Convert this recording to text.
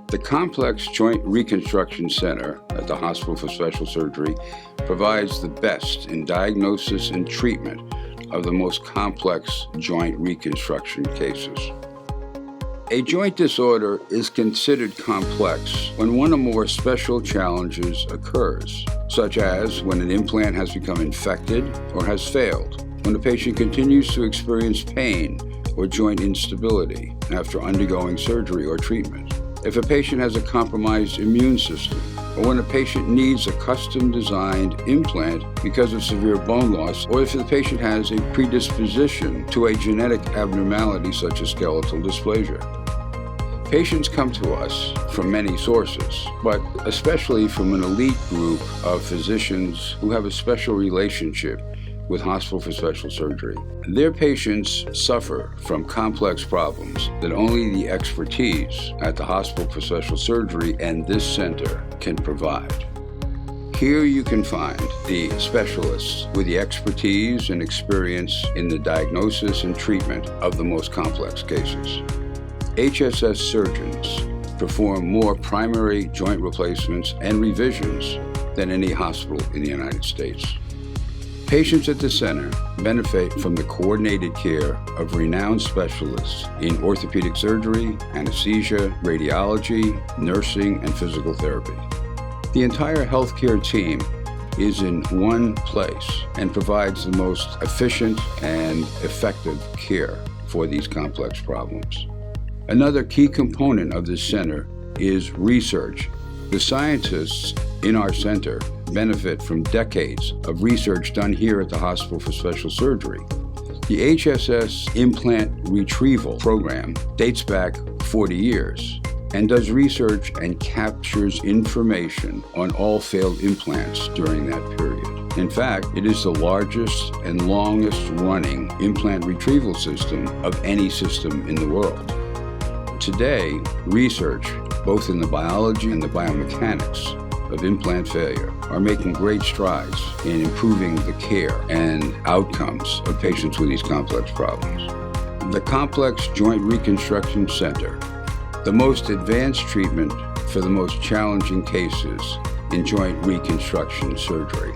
The Complex Joint Reconstruction Center at the Hospital for Special Surgery provides the best in diagnosis and treatment of the most complex joint reconstruction cases. A joint disorder is considered complex when one or more special challenges occurs, such as when an implant has become infected or has failed, when the patient continues to experience pain or joint instability after undergoing surgery or treatment, if a patient has a compromised immune system, or when a patient needs a custom-designed implant because of severe bone loss, or if the patient has a predisposition to a genetic abnormality such as skeletal dysplasia. Patients come to us from many sources, but especially from an elite group of physicians who have a special relationship with Hospital for Special Surgery. Their patients suffer from complex problems that only the expertise at the Hospital for Special Surgery and this center can provide. Here you can find the specialists with the expertise and experience in the diagnosis and treatment of the most complex cases. HSS surgeons perform more primary joint replacements and revisions than any hospital in the United States. Patients at the center benefit from the coordinated care of renowned specialists in orthopedic surgery, anesthesia, radiology, nursing, and physical therapy. The entire healthcare team is in one place and provides the most efficient and effective care for these complex problems. Another key component of this center is research. The scientists in our center benefit from decades of research done here at the Hospital for Special Surgery. The HSS implant retrieval program dates back 40 years and does research and captures information on all failed implants during that period. In fact, it is the largest and longest running implant retrieval system of any system in the world. Today, research, both in the biology and the biomechanics of implant failure, are making great strides in improving the care and outcomes of patients with these complex problems. The Complex Joint Reconstruction Center, the most advanced treatment for the most challenging cases in joint reconstruction surgery.